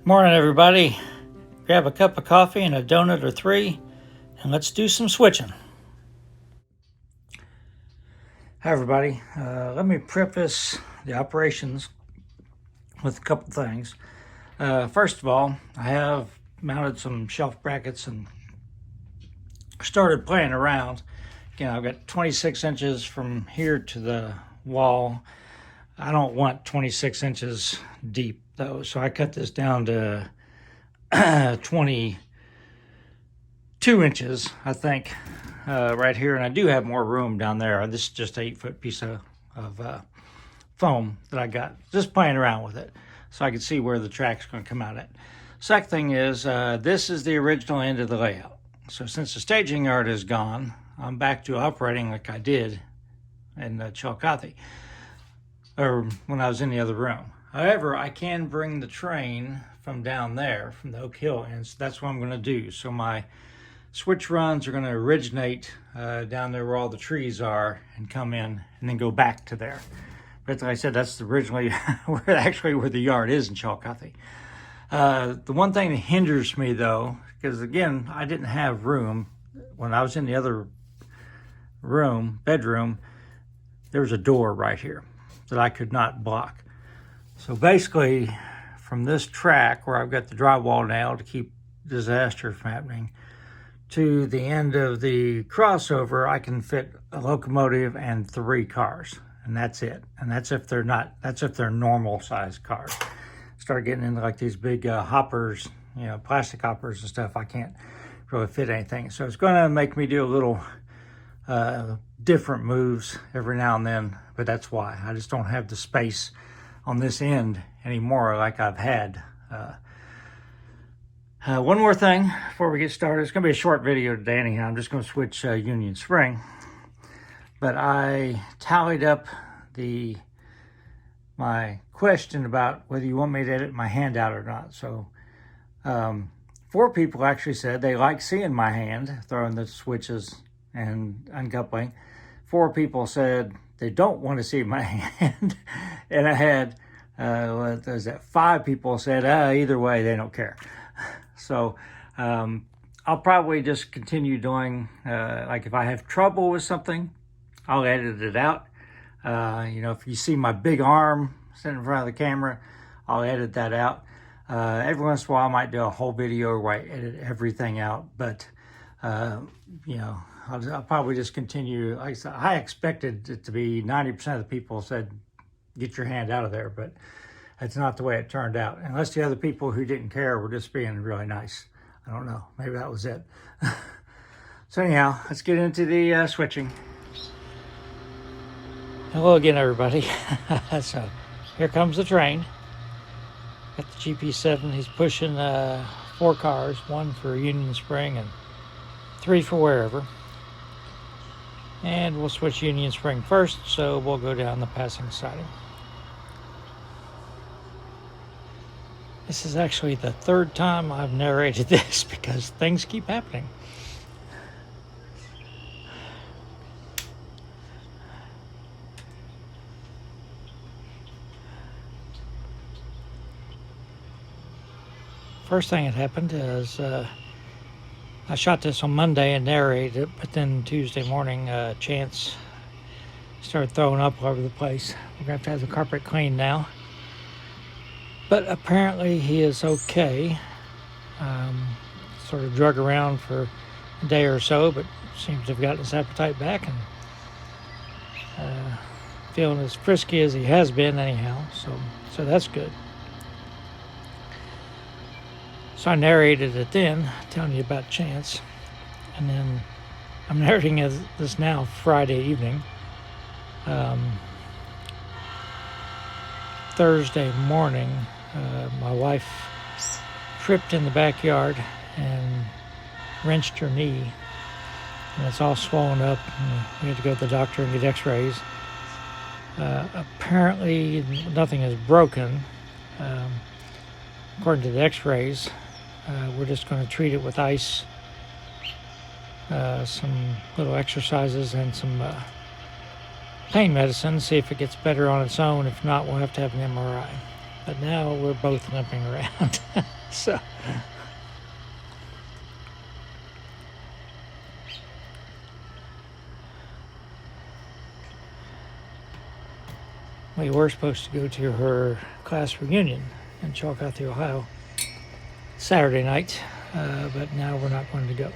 Morning, everybody. Grab a cup of coffee and a donut or three, and let's do some switching. Hi, everybody. Let me preface the operations with a couple things. First of all, I have mounted some shelf brackets and started playing around. Again, I've got 26 inches from here to the wall. I don't want 26 inches deep, though, so I cut this down to 22 inches, I think, right here. And I do have more room down there. This is just an 8-foot piece of foam that I got, just playing around with it so I can see where the track's going to come out at. Second thing is, this is the original end of the layout. So since the staging yard is gone, I'm back to operating like I did in Chillicothe, or when I was in the other room. However, I can bring the train from down there, from the Oak Hill, and so that's what I'm going to do. So my switch runs are going to originate down there where all the trees are and come in and then go back to there. But like I said, that's originally where the yard is in Chillicothe. The one thing that hinders me, though, because again, I didn't have room when I was in the other bedroom, there was a door right here that I could not block. So basically, from this track where I've got the drywall nailed to keep disaster from happening, to the end of the crossover, I can fit a locomotive and 3 cars, and that's it. And that's if they're normal sized cars. Start getting into like these big hoppers, plastic hoppers and stuff, I can't really fit anything. So it's going to make me do a little different moves every now and then, but that's why. I just don't have the space on this end anymore like I've had. One more thing before we get started. It's going to be a short video today anyhow. I'm just going to switch Union Spring. But I tallied up my question about whether you want me to edit my hand out or not. So 4 people actually said they like seeing my hand throwing the switches and uncoupling. 4 people said they don't want to see my hand. And I had, 5 people said, either way, they don't care. So I'll probably just continue doing, like if I have trouble with something, I'll edit it out. If you see my big arm sitting in front of the camera, I'll edit that out. Every once in a while, I might do a whole video where I edit everything out, but, I'll probably just continue. Like I said, I expected it to be 90% of the people said, get your hand out of there, but that's not the way it turned out. Unless the other people who didn't care were just being really nice. I don't know. Maybe that was it. So anyhow, let's get into the switching. Hello again, everybody. So here comes the train. Got the GP7. He's pushing 4 cars, 1 for Union Spring and 3 for wherever. And we'll switch Union Spring first, so we'll go down the passing siding. This is actually the 3rd time I've narrated this because things keep happening. First thing that happened is I shot this on Monday and narrated it, but then Tuesday morning, Chance started throwing up all over the place. We're going to have the carpet cleaned now. But apparently he is okay. Sort of drug around for a day or so, but seems to have gotten his appetite back and feeling as frisky as he has been anyhow. So that's good. So I narrated it then, telling you about Chance. And then I'm narrating this now Friday evening. Thursday morning, my wife tripped in the backyard and wrenched her knee. And it's all swollen up. And we had to go to the doctor and get x-rays. Apparently nothing is broken. According to the x-rays, we're just going to treat it with ice, some little exercises, and some pain medicine, see if it gets better on its own. If not, we'll have to have an MRI. But now we're both limping around. So we were supposed to go to her class reunion in Chillicothe, Ohio, Saturday night, but now we're not going to go.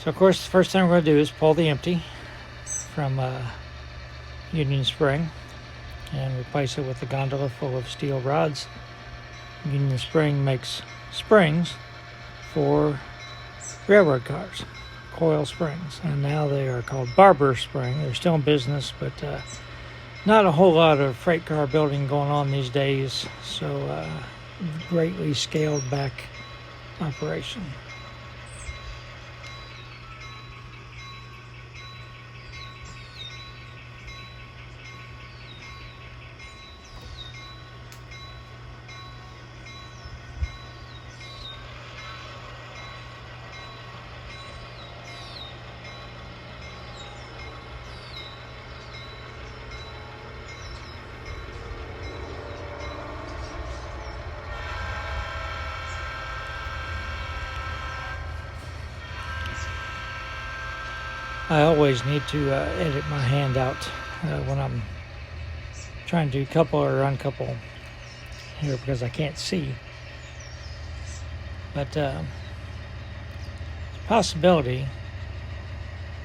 So, of course, the first thing we're going to do is pull the empty from Union Spring and replace it with a gondola full of steel rods. Union Spring makes springs for railroad cars, coil springs, and now they are called Barber Spring. They're still in business, but not a whole lot of freight car building going on these days, so greatly scaled back operation. I always need to edit my hand out when I'm trying to couple or uncouple here because I can't see. But it's a possibility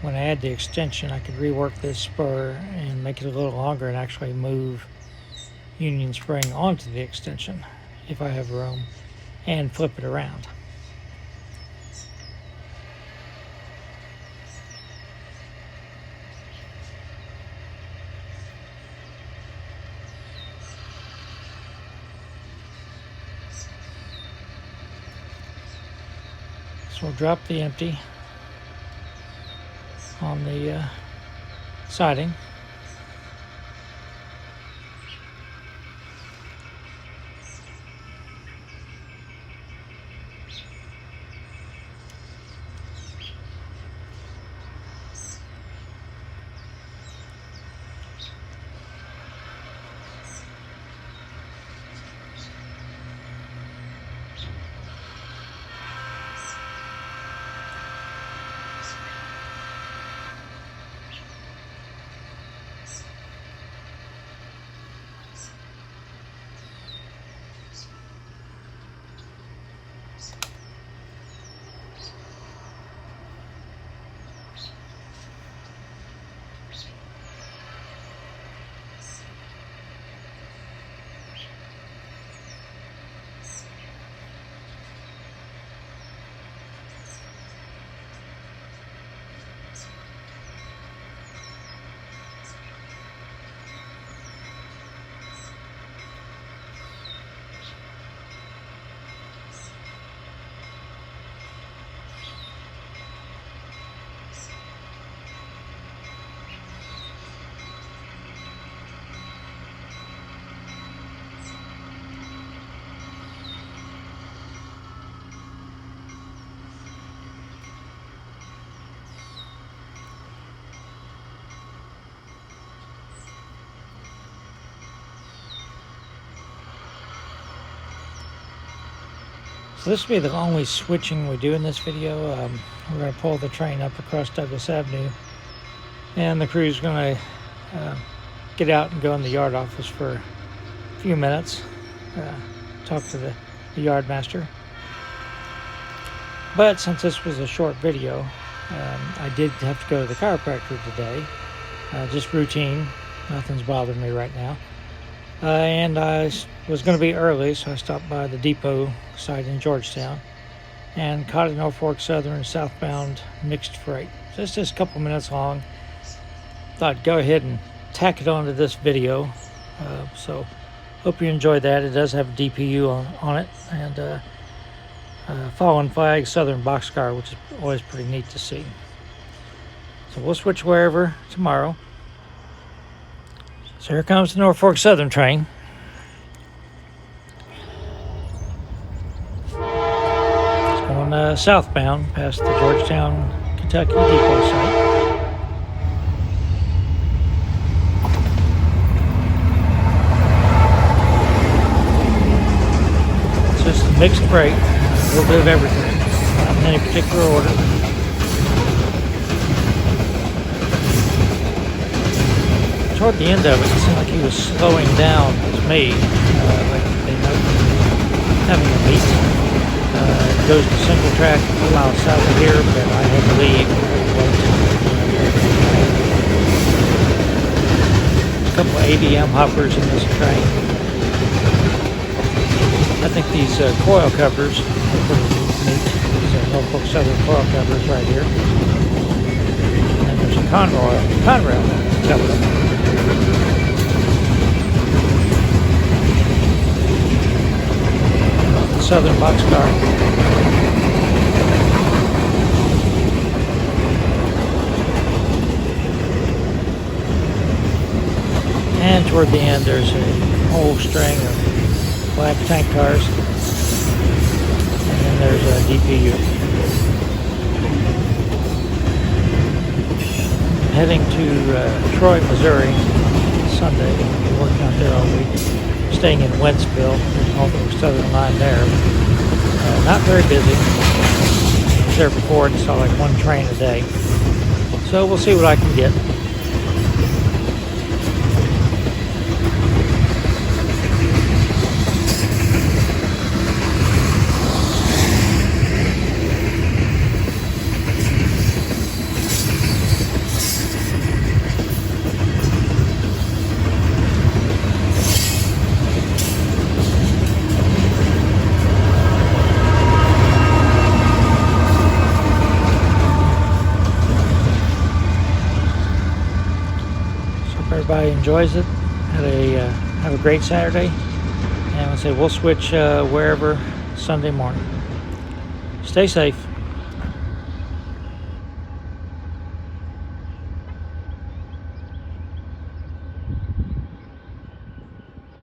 when I add the extension I could rework this spur and make it a little longer and actually move Union Spring onto the extension if I have room and flip it around. So we'll drop the empty on the siding. So this will be the only switching we do in this video. We're going to pull the train up across Douglas Avenue, and the crew's going to get out and go in the yard office for a few minutes, talk to the yard master. But since this was a short video, I did have to go to the chiropractor today. Just routine, nothing's bothering me right now. And I was going to be early, so I stopped by the depot site in Georgetown and caught a Norfolk Southern southbound mixed freight. So it's just a couple minutes long. Thought I'd go ahead and tack it onto this video. So hope you enjoyed that. It does have a DPU on it, and fallen flag Southern boxcar, which is always pretty neat to see. So we'll switch wherever tomorrow. So here comes the Norfolk Southern train. It's going southbound past the Georgetown, Kentucky depot site. mixed freight, a little bit of everything, not in any particular order. Toward the end of it seemed like he was slowing down to me, like they might be having a meet. It goes to single track a little mile south of here, but I had to leave. There's a couple of ABM hoppers in this train. I think these coil covers are pretty neat. These are Norfolk Southern coil covers right here. And there's a Conrail cover. Southern boxcar. And toward the end there's a whole string of black tank cars. And then there's a DPU. Heading to Troy, Missouri, Sunday. Been working out there all week. Staying in Wentzville, Norfolk Southern line there. Not very busy. I was there before and saw like one train a day. So we'll see what I can get. Everybody enjoys it. Have a great Saturday, and I say we'll switch wherever Sunday morning. Stay safe.